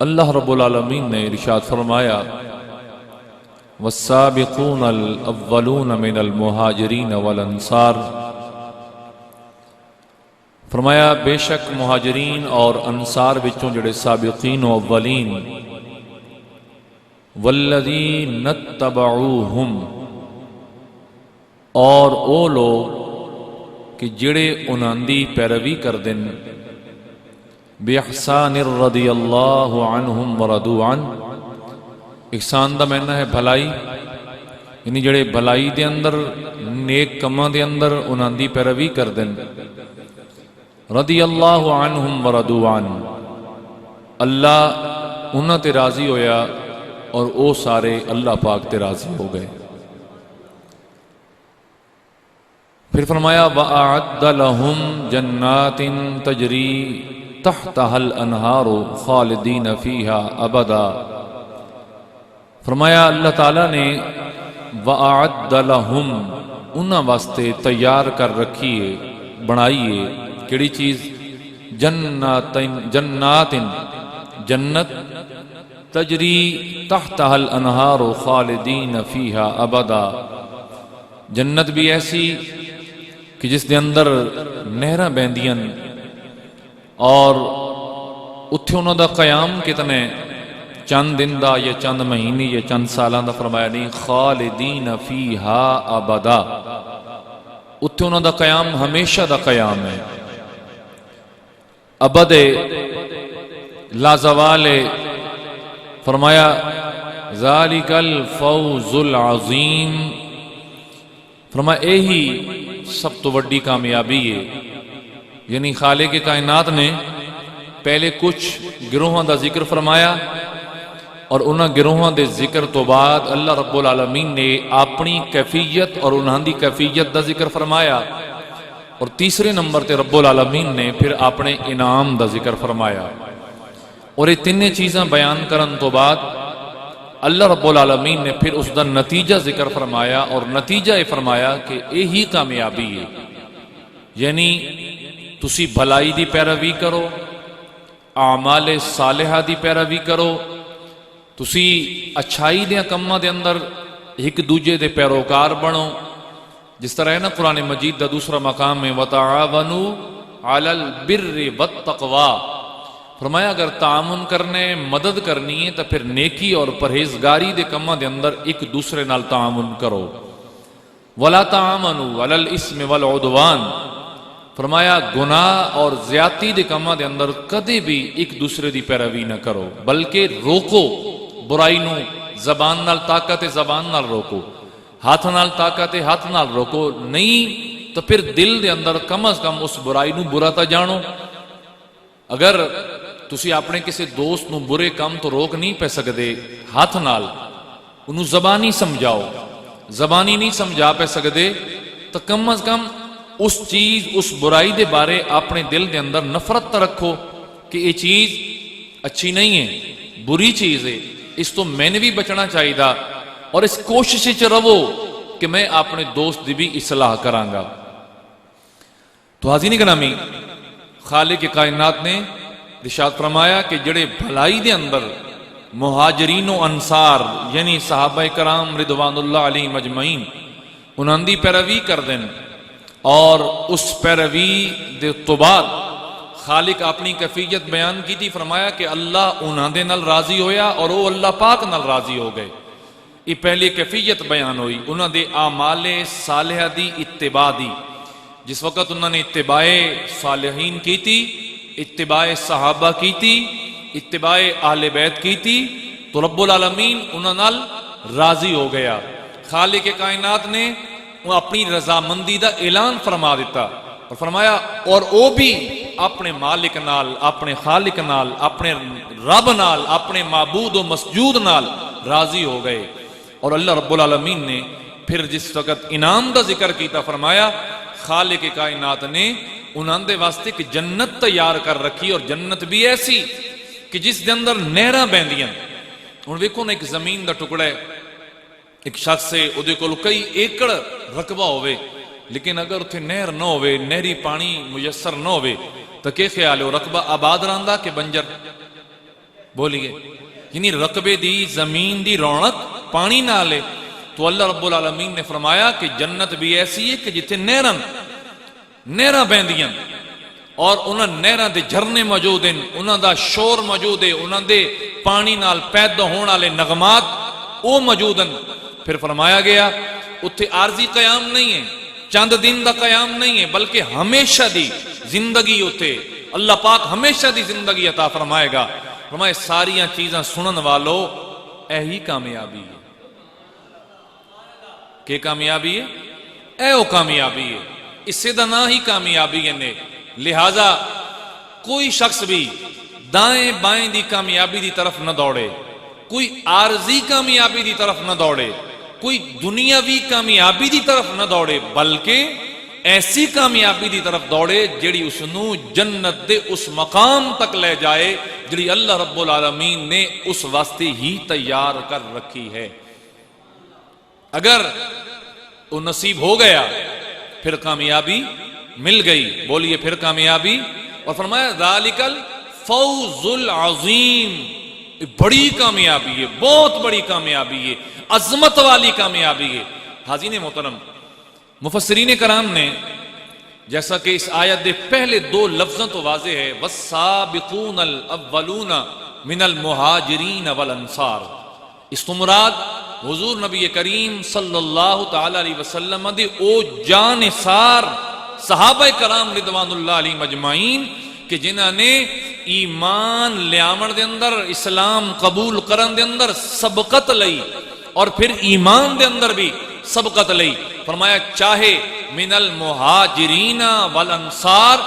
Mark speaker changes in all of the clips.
Speaker 1: اللہ رب العالمین نے ارشاد فرمایا والسابقون الاولون من المہاجرین والانصار، فرمایا بے شک مہاجرین اور انصار وچوں جڑے سابقین و اولین، والذین اتبعوہم، اور او لوگ کہ جڑے انہاں دی پیروی کر دن، بِإِحْسَانٍ رضی اللہ عنہم ورضوا عنہ، احسان دا معنی ہے بھلائی، یعنی جڑے بھلائی دے اندر نیک کماں دے اندر انہاں دی پیروی کر دن، رضی اللہ عنہم ورضوا عنہ، اللہ انہاں تے راضی ہویا اور او سارے اللہ پاک تے راضی ہو گئے۔ پھر فرمایا وَأَعَدَّ لَهُمْ جَنَّاتٍ تَجْرِي تَحْتَهَا الْأَنْهَارُ خَالِدِينَ فِيهَا أَبَدًا، فرمایا اللہ تعالیٰ نے وَأَعَدَّ لَهُمْ انہاں واسطے تیار کر رکھیے، بنائیے کیڑی چیز؟ جنات، جنت، تجری تحتها الانہار خالدین فیہا ابدا، جنت بھی ایسی کہ جس دے اندر نہراں بہندیاں اور اتھے انہوں دا قیام کتنے چند دن دا یا چند مہینے یا چند سالان دا، فرمایا نہیں خالدین فیہا ابدا، اتھے انہوں دا قیام ہمیشہ دا قیام ہے، ابد لا زوال، فرمایا ذالک الفوز العظیم، فرمایا یہی سب تو بڑی کامیابی ہے۔ یعنی خالق کائنات نے پہلے کچھ گروہاں دا ذکر فرمایا اور انہاں گروہاں دے ذکر تو بعد اللہ رب العالمین نے اپنی کیفیت اور انہاں دی کیفیت دا ذکر فرمایا، اور تیسرے نمبر تے رب العالمین نے پھر اپنے انعام دا ذکر فرمایا، اور یہ تینے چیزاں بیان کرن تو بعد اللہ رب العالمین نے پھر اس دا نتیجہ ذکر فرمایا، اور نتیجہ یہ فرمایا کہ یہی کامیابی ہے، یعنی تسی بھلائی دی پیروی کرو، اعمال صالحہ دی پیروی کرو، تسی اچھائی دے کماں دے اندر ایک دوجے دے پیروکار بنو، جس طرح ہے نا قرآن مجید دا دوسرا مقام میں وَتَعَاوَنُوا عَلَى الْبِرِّ وَالتَّقْوَى، فرمایا اگر تعاون کرنے مدد کرنی ہے تو پھر نیکی اور پرہیزگاری دے کماں دے اندر ایک دوسرے نال تعاون کرو، وَلَا تَعَامَنُوا عَلَى الْإِثْمِ وَالْعُدْوَانِ، فرمایا گناہ اور زیادتی دے کماں دے اندر کدے بھی ایک دوسرے دی پیروی نہ کرو، بلکہ روکو برائی نو، زبان نال طاقت زبان نال روکو، ہاتھ نال طاقت ہاتھ نال روکو، نہیں تو پھر دل دے اندر کم از کم اس برائی نو برا تا جانو۔ اگر تسی اپنے کسی دوست نو برے کام تو روک نہیں پہ سکدے ہاتھ نال، انہوں زبانی سمجھاؤ، زبانی نہیں سمجھا پہ سکدے تو کم از کم اس چیز اس برائی دے بارے اپنے دل دے اندر نفرت رکھو کہ یہ چیز اچھی نہیں ہے، بری چیز ہے، اس تو میں نے بھی بچنا چاہیے دا، اور اس کوشش چ رہو کہ میں اپنے دوست دی بھی اصلاح کراں گا۔ تو حاضرین گرامی، خالق کائنات نے ارشاد فرمایا کہ جڑے بھلائی دے اندر مہاجرین و انصار یعنی صحابہ کرام رضوان اللہ علیہم اجمعین انہاں دی پیروی کر دیں، اور اس پیروی دے تو بعد خالق اپنی کیفیت بیان کی تھی، فرمایا کہ اللہ انہاں دے نال راضی ہویا اور وہ اللہ پاک نال راضی ہو گئے۔ یہ پہلی کیفیت بیان ہوئی انہاں دے اعمال صالحہ دی اتباع دی، جس وقت انہوں نے اتباع صالحین کی تھی، اتباع صحابہ کی تھی، اتباع اہل بیت کی تھی، تو رب العالمین انہوں نال راضی ہو گیا۔ خالق کائنات نے اپنی رضامندی دا اعلان فرما دیتا اور فرمایا اور وہ بھی اپنے مالک نال، اپنے خالق نال، اپنے رب نال، اپنے معبود و مسجود نال راضی ہو گئے۔ اور اللہ رب العالمین نے پھر جس وقت انعام دا ذکر کیتا، فرمایا خالق کائنات نے انہاں دے واسطے کہ جنت تیار کر رکھی، اور جنت بھی ایسی کہ جس دے اندر نہراں بہندیاں۔ ہن ویکھو نا، ایک زمین دا ٹکڑا ہے، ایک شخص سے اودے کول کئی ایکڑ رقبہ ہوئے، لیکن اگر اتھے نہر نہ ہوئے، نہری پانی میسر نہ ہوئے تو کہ خیال ہے وہ رقبہ آباد رہندا کہ بنجر؟ بولیے یعنی رقبے دی زمین دی رونق پانی نہ لے. تو اللہ رب العالمین نے فرمایا کہ جنت بھی ایسی ہے کہ جتھے نہراں بہندیاں اور انہاں نہراں دے جھرنے موجود ہیں, انہاں دا شور موجود ہے, انہاں دے پانی نال پیدا ہون والے نغمات وہ موجود ہیں. پھر فرمایا گیا اتھے عارضی قیام نہیں ہے, چند دن دا قیام نہیں ہے, بلکہ ہمیشہ دی زندگی اتھے اللہ پاک ہمیشہ دی زندگی عطا فرمائے گا. فرمائے ساریاں چیزاں سنن والو اہی کامیابی ہے. کہ کامیابی ہے اے او کامیابی ہے, اس سے دا نہ ہی کامیابی ہے نے. لہذا کوئی شخص بھی دائیں بائیں دی کامیابی دی طرف نہ دوڑے, کوئی عارضی کامیابی دی طرف نہ دوڑے, کوئی دنیاوی کامیابی دی طرف نہ دوڑے, بلکہ ایسی کامیابی دی طرف دوڑے جڑی اس نو جنت دے اس مقام تک لے جائے جڑی اللہ رب العالمین نے اس واسطے ہی تیار کر رکھی ہے. اگر وہ نصیب ہو گیا پھر کامیابی مل گئی. بولیے پھر کامیابی. اور فرمایا ذالک الفوز العظیم, بڑی کامیابی ہے, بہت بڑی کامیابی ہے, عظمت والی کامیابی ہے. حاضرین محترم, مفسرین کرام نے جیسا کہ اس آیت دے پہلے دو لفظوں تو واضح ہے والسابقون الاولون من المہاجرین والانصار, اس تو مراد حضور نبی کریم صلی اللہ تعالی علیہ وسلم دے او جانثار صحابہ کرام رضوان اللہ علیہ مجمعین کہ جنہاں نے ایمان لیامن دے اندر, اسلام قبول کرن دے اندر سبقت لئی اور پھر ایمان دے اندر بھی سبقت لئی. فرمایا چاہے من المہاجرین والانصار,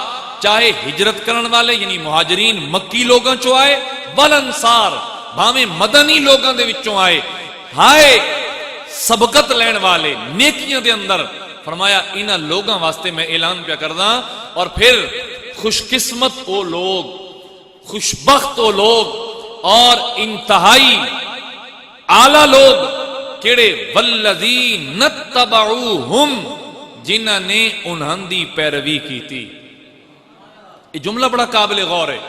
Speaker 1: چاہے ہجرت کرن والے یعنی مہاجرین مکی لوگاں چو آئے, والانصار بھاویں مدنی لوگاں دے وچوں آئے, ہائے سبقت لین والے نیکیاں دے اندر. فرمایا انہاں لوگاں واسطے میں اعلان پیا کردا. اور پھر خوش قسمت وہ لوگ, خوشبخت وہ لوگ اور انتہائی اعلی لوگ کیڑے والذین اتبعوہم, جنہاں نے انہاں دی پیروی کی تھی. یہ جملہ بڑا قابل غور ہے.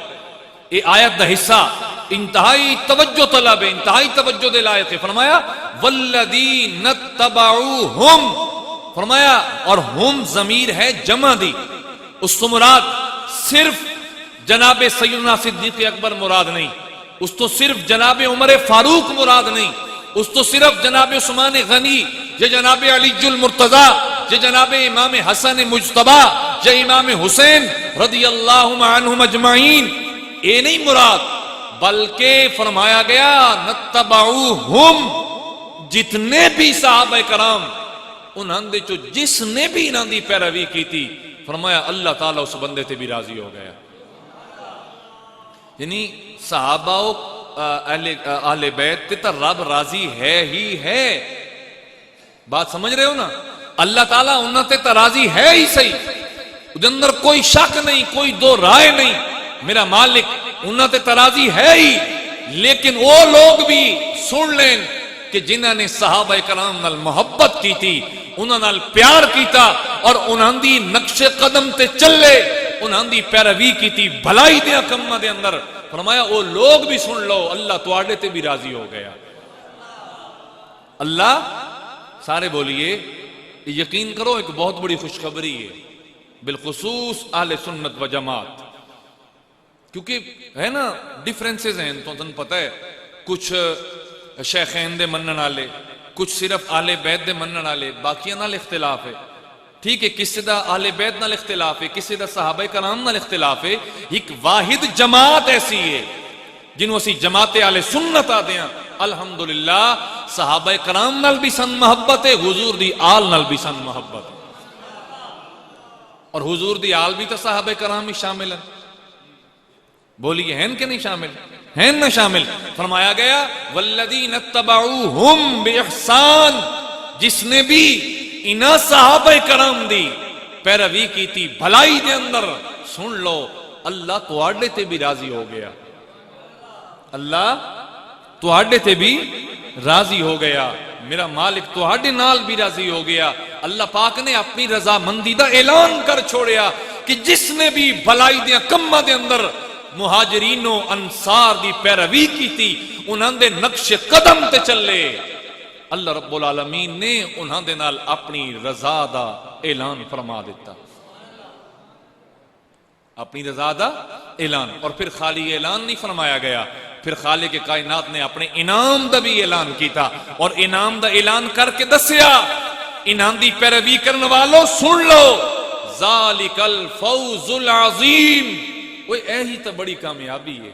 Speaker 1: یہ آیت دا حصہ انتہائی توجہ طلب ہے, انتہائی توجہ دے لائق ہے. فرمایا والذین اتبعوہم, فرمایا اور ہم ضمیر ہے جمع دی, اس تو مراد صرف جناب سیدنا صدیق اکبر مراد نہیں, اس تو صرف جناب عمر فاروق مراد نہیں, اس تو صرف جناب عثمان غنی یا جناب علی المرتضی یا جناب امام حسن مجتبی یا امام حسین رضی اللہ عنہم اجمعین یہ نہیں مراد, بلکہ فرمایا گیا نتبعوہم, جتنے بھی صحابہ کرام انہاں دے چو جس نے بھی انہاں دی پیروی کی تھی, فرمایا اللہ تعالیٰ اس بندے تے بھی راضی ہو گیا. یعنی صحابہ اہل بیت تے تا رب راضی ہے ہی ہے. بات سمجھ رہے ہو نا, اللہ تعالیٰ انہاں تے تا راضی ہے ہی صحیح, اس اندر کوئی شک نہیں, کوئی دو رائے نہیں. میرا مالک انہاں تے تا راضی ہے ہی, لیکن وہ لوگ بھی سن لیں کہ جنہاں نے صحابہ کرام نال محبت کی تھی, انہاں نال پیار کیتا اور انہاں دی نقش قدم تے چلے, انہاں دی پیروی کی تھی بھلائی دے کماں دے اندر. فرمایا وہ لوگ بھی سن لو اللہ تواڈے تے بھی راضی ہو گیا. اللہ سارے بولیے یقین کرو ایک بہت بڑی خوشخبری ہے بالخصوص اہل سنت و جماعت, کیونکہ ہے نا ڈیفرنسز ہیں تو تن پتہ ہے, کچھ شیخین دے منن والے, کچھ صرف اہل بیت دے منن والے, باقیاں نال اختلاف ہے. ٹھیک ہے, کسی دا اہل بیت نال اختلاف ہے, کسی دا صحابہ کرام نال اختلاف ہے. ایک واحد جماعت ایسی ہے جنہوں اسی جماعت اہل سنت آتے ہیں. الحمدللہ صحابہ کرام نال بھی سن محبت ہے, حضور دی آل نال بھی سن محبت ہے, اور حضور دی آل بھی تو صحابہ کرام ہی شامل ہیں. بولیے ہیں کہ نہیں شامل, ہیں نہ شامل. فرمایا گیا والذین اتبعوہم باحسان, جس نے بھی انہاں صحابہ کرام دی پیروی کی تھی بھلائی دے اندر, سن لو اللہ تواڈے تے بھی راضی ہو گیا, اللہ تواڈے تے بھی راضی ہو گیا. میرا مالک تواڈے نال بھی راضی ہو گیا. اللہ پاک نے اپنی رضا مندی دا اعلان کر چھوڑیا کہ جس نے بھی بھلائی دے کماں دے اندر مہاجرین و انصار دی پیروی کی تھی، انہاں دے نقش قدم تے چلے، اللہ رب العالمین نے انہاں دے نال اپنی رضا دا اعلان فرما دیتا، اپنی رضا دا اعلان۔ اور پھر خالی اعلان نہیں فرمایا گیا، پھر خالق کائنات نے اپنے انعام دا بھی اعلان کیتا، اور انعام دا اعلان کر کے دسیا، انہاں دی پیروی کرنے والوں سن لو، ذالک الفوز العظیم، وہ یہی تو بڑی کامیابی ہے۔